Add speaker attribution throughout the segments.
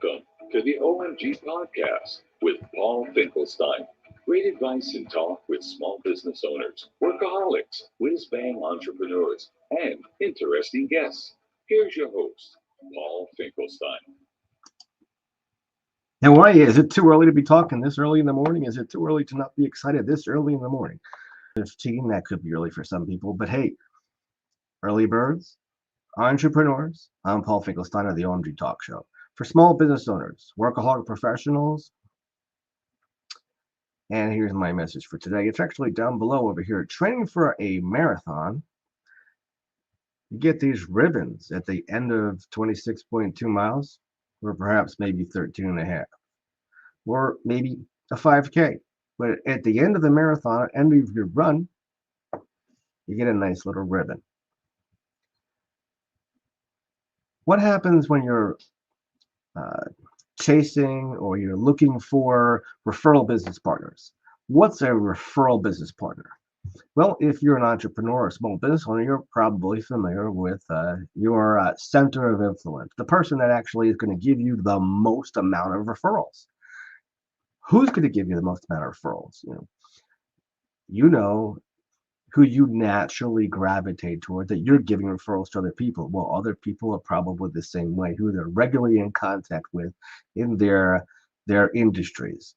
Speaker 1: Welcome to the OMG Podcast with Paul Finkelstein. Great advice and talk with small business owners, workaholics, whiz-bang entrepreneurs, and interesting guests. Here's your host, Paul Finkelstein.
Speaker 2: How are you? Is it too early to be talking this early in the morning? Is it too early to not be excited this early in the morning? 15, that could be early for some people, but hey, early birds, entrepreneurs. I'm Paul Finkelstein of the OMG Talk Show. For small business owners, workaholic professionals, and here's my message for today. It's actually down below over here. Training for a marathon, you get these ribbons at the end of 26.2 miles, or perhaps maybe 13 and a half, or maybe a 5K. But at the end of the marathon, end of your run, you get a nice little ribbon. What happens when you're chasing or you're looking for referral business partners? What's a referral business partner? Well, if you're an entrepreneur or small business owner, you're probably familiar with your center of influence, the person that actually is going to give you the most amount of referrals. Who's going to give you the most amount of referrals? You know who you naturally gravitate toward, that you're giving referrals to other people. Well, other people are probably the same way, who they're regularly in contact with in their industries.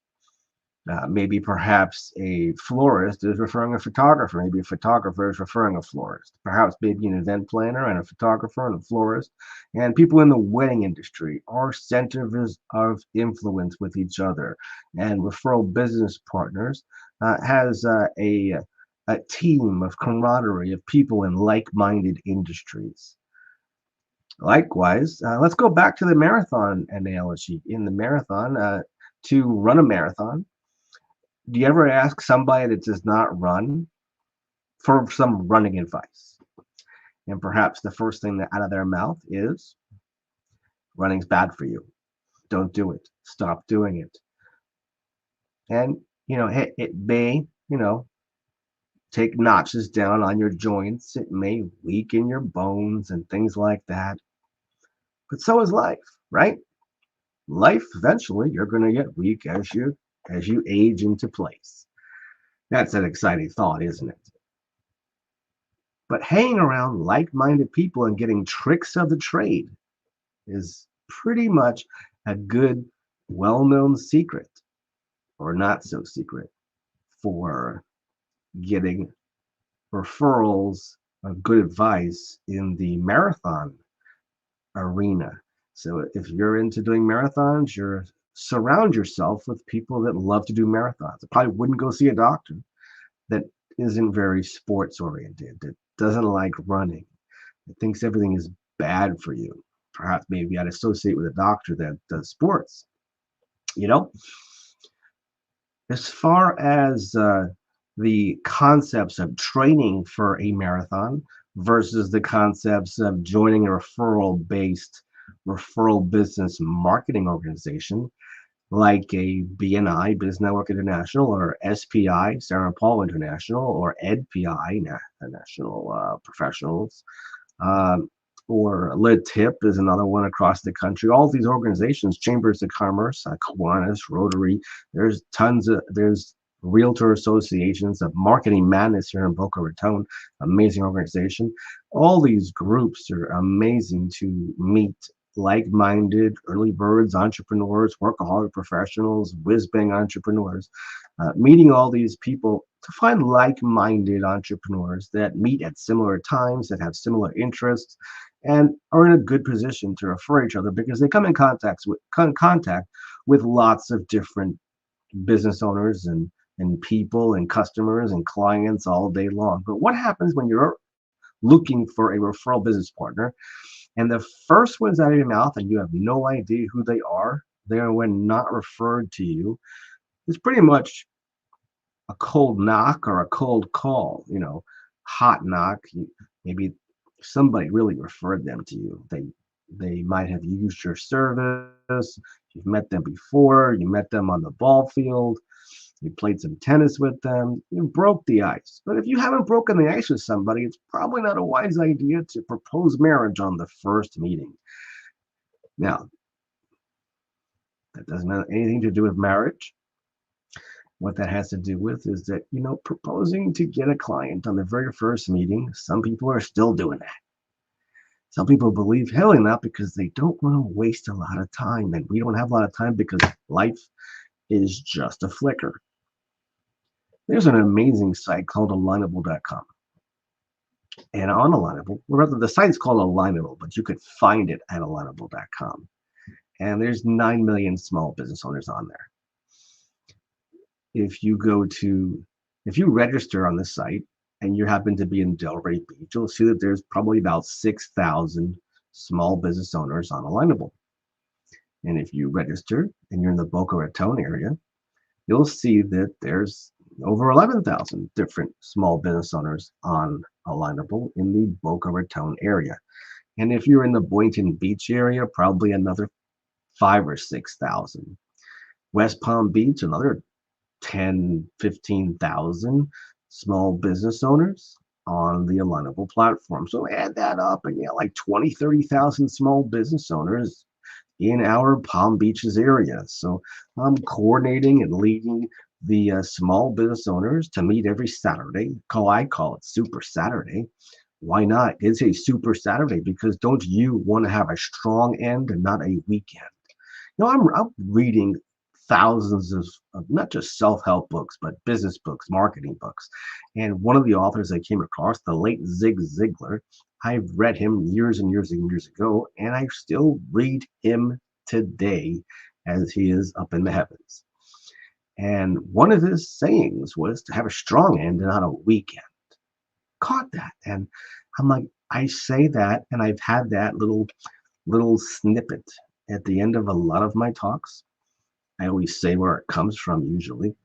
Speaker 2: Maybe perhaps a florist is referring a photographer. Maybe a photographer is referring a florist. Perhaps maybe an event planner and a photographer and a florist. And people in the wedding industry are centers of influence with each other. And referral business partners has a team of camaraderie of people in like-minded industries. Likewise, let's go back to the marathon analogy. In the marathon, to run a marathon, do you ever ask somebody that does not run for some running advice? And perhaps the first thing that out of their mouth is, running's bad for you. Don't do it. Stop doing it. And, it may, take notches down on your joints. It may weaken your bones and things like that. But so is life, right? Life, eventually, you're going to get weak as you age into place. That's an exciting thought, isn't it? But hanging around like-minded people and getting tricks of the trade is pretty much a good, well-known secret, or not so secret, for getting referrals of good advice in the marathon arena. So if you're into doing marathons, surround yourself with people that love to do marathons. I probably wouldn't go see a doctor that isn't very sports oriented, that doesn't like running, that thinks everything is bad for you. Perhaps maybe I'd associate with a doctor that does sports. As far as the concepts of training for a marathon versus the concepts of joining a referral business marketing organization like a BNI, Business Network International, or SPI, Sarah Paul International, or EDPI, National Professionals, or LidTip is another one across the country. All these organizations, Chambers of Commerce, Kiwanis, Rotary, there's realtor associations of Marketing Madness here in Boca Raton, amazing organization. All these groups are amazing to meet like-minded early birds, entrepreneurs, workaholic professionals, whiz-bang entrepreneurs, meeting all these people to find like-minded entrepreneurs that meet at similar times, that have similar interests, and are in a good position to refer each other because they come in contact with lots of different business owners and people and customers and clients all day long. But what happens when you're looking for a referral business partner and the first one's out of your mouth and you have no idea who they are when not referred to you? It's pretty much a cold knock or a cold call, hot knock. Maybe somebody really referred them to you. They might have used your service. You've met them before. You met them on the ball field. You played some tennis with them. You broke the ice. But if you haven't broken the ice with somebody, it's probably not a wise idea to propose marriage on the first meeting. Now, That doesn't have anything to do with marriage. What that has to do with is that, proposing to get a client on the very first meeting, some people are still doing that. Some people believe heavily in that because they don't want to waste a lot of time. And we don't have a lot of time because life is just a flicker. There's an amazing site called alignable.com. And on Alignable, or rather, the site's called Alignable, but you could find it at alignable.com. And there's 9 million small business owners on there. If you register on the site and you happen to be in Delray Beach, you'll see that there's probably about 6,000 small business owners on Alignable. And if you register and you're in the Boca Raton area, you'll see that there's over 11,000 different small business owners on Alignable in the Boca Raton area. And if you're in the Boynton Beach area, probably another 5 or 6,000. West Palm Beach, another 10, 15,000 small business owners on the Alignable platform. So add that up and like 20, 30,000 small business owners in our Palm Beaches area. So I'm coordinating and leading the small business owners to meet every Saturday. I call it Super Saturday. Why not? It's a Super Saturday because don't you want to have a strong end and not a weekend? I'm reading thousands of not just self-help books, but business books, marketing books. And one of the authors I came across, the late Zig Ziglar, I've read him years and years and years ago, and I still read him today as he is up in the heavens. And one of his sayings was to have a strong end and not a weekend. Caught that. And I'm like, I say that, and I've had that little snippet at the end of a lot of my talks. I always say where it comes from usually.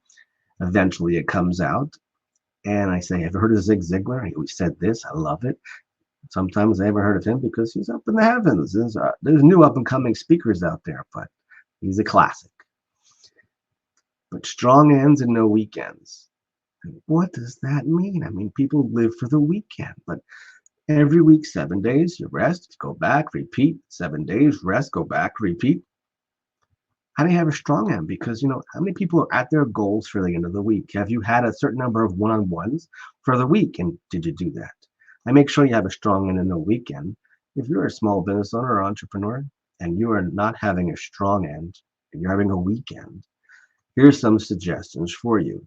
Speaker 2: Eventually it comes out. And I say, have you heard of Zig Ziglar? He always said this. I love it. Sometimes I haven't heard of him because he's up in the heavens. There's new up and coming speakers out there, but he's a classic. But strong ends and no weekends. What does that mean? I mean, people live for the weekend, but every week, 7 days, you rest, go back, repeat. 7 days, rest, go back, repeat. How do you have a strong end? Because, how many people are at their goals for the end of the week? Have you had a certain number of one-on-ones for the week? And did you do that? I make sure you have a strong end and no weekend. If you're a small business owner or entrepreneur and you are not having a strong end and you're having a weekend, here's some suggestions for you.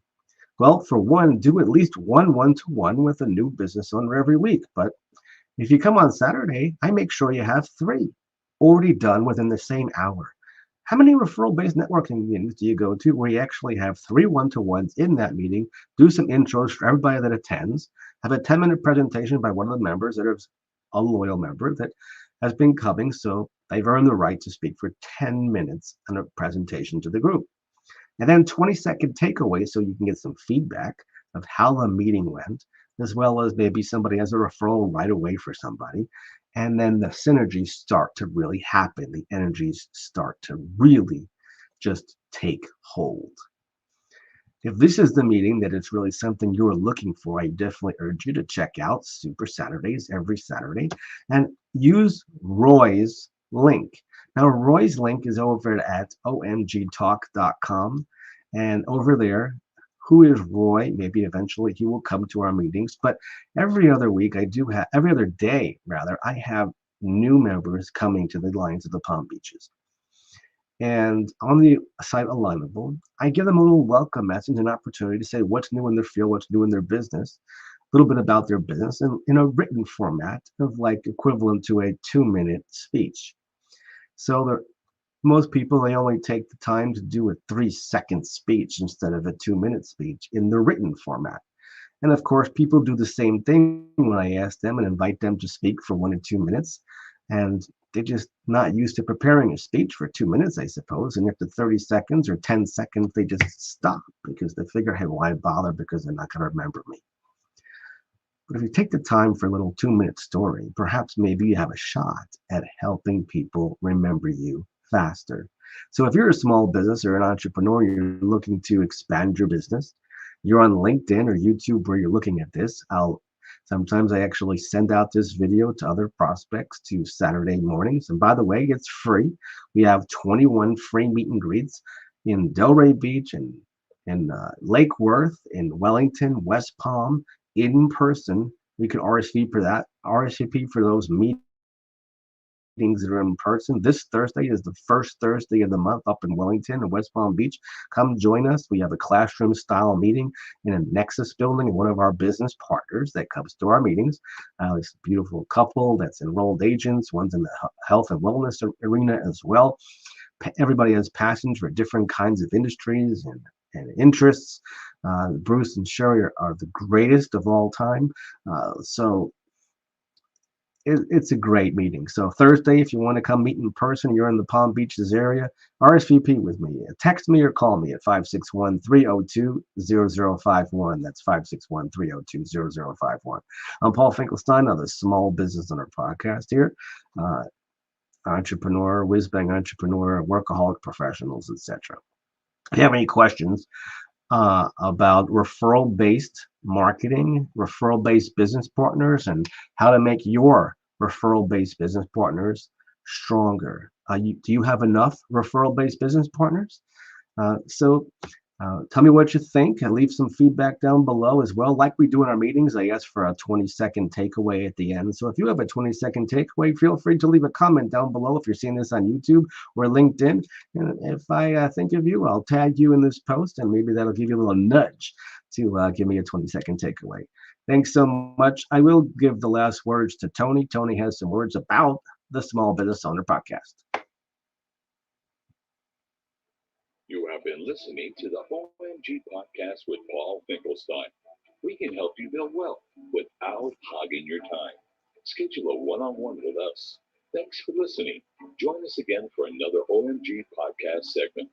Speaker 2: Well, for one, do at least one-to-one with a new business owner every week. But if you come on Saturday, I make sure you have 3 already done within the same hour. How many referral-based networking meetings do you go to where you actually have 3 one-to-ones in that meeting, do some intros for everybody that attends, have a 10-minute presentation by one of the members that is a loyal member that has been coming, so they've earned the right to speak for 10 minutes on a presentation to the group. And then 20-second takeaway so you can get some feedback of how the meeting went, as well as maybe somebody has a referral right away for somebody. And then the synergies start to really happen. The energies start to really just take hold. If this is the meeting that it's really something you're looking for, I definitely urge you to check out Super Saturdays every Saturday and use Roy's link. Now, Roy's link is over at omgtalk.com. And over there, who is Roy? Maybe eventually he will come to our meetings. But every other day, I have new members coming to the Lions of the Palm Beaches. And on the site Alignable, I give them a little welcome message, an opportunity to say what's new in their field, what's new in their business, a little bit about their business, and in a written format of like equivalent to a 2-minute speech. So most people, they only take the time to do a 3-second speech instead of a 2-minute speech in the written format. And of course, people do the same thing when I ask them and invite them to speak for 1 or 2 minutes. And they're just not used to preparing a speech for 2 minutes, I suppose. And after 30 seconds or 10 seconds, they just stop because they figure, hey, why bother? Because they're not going to remember me. But if you take the time for a little 2-minute story, perhaps maybe you have a shot at helping people remember you faster. So if you're a small business or an entrepreneur, you're looking to expand your business, you're on LinkedIn or YouTube where you're looking at this, I'll Sometimes I actually send out this video to other prospects to Saturday mornings. And by the way, it's free. We have 21 free meet and greets in Delray Beach and in Lake Worth, in Wellington, West Palm, in person. You can RSVP for that. RSVP for those meetings that are in person. This Thursday is the first Thursday of the month up in Wellington and West Palm Beach. Come join us. We have a classroom style meeting in a Nexus building. One of our business partners that comes to our meetings. It's a beautiful couple that's enrolled agents. One's in the health and wellness arena as well. Everybody has passions for different kinds of industries and interests. Bruce and Sherry are the greatest of all time. So it's a great meeting. So Thursday, if you want to come meet in person, you're in the Palm Beaches area, RSVP with me. Text me or call me at 561-302-0051. That's 561-302-0051. I'm Paul Finkelstein of the Small Business Owner Podcast here. Entrepreneur, whiz-bang entrepreneur, workaholic professionals, etc. If you have any questions about referral-based marketing, referral-based business partners, and how to make your referral-based business partners stronger. Do you have enough referral-based business partners? So tell me what you think and leave some feedback down below as well. Like we do in our meetings, I ask for a 20-second takeaway at the end. So if you have a 20-second takeaway, feel free to leave a comment down below if you're seeing this on YouTube or LinkedIn. And if I think of you, I'll tag you in this post, and maybe that'll give you a little nudge to give me a 20-second takeaway. Thanks so much. I will give the last words to Tony. Tony has some words about the Small Business Owner Podcast.
Speaker 1: You have been listening to the OMG podcast with Paul Finkelstein. We can help you build wealth without hogging your time. Schedule a one-on-one with us. Thanks for listening. Join us again for another OMG podcast segment.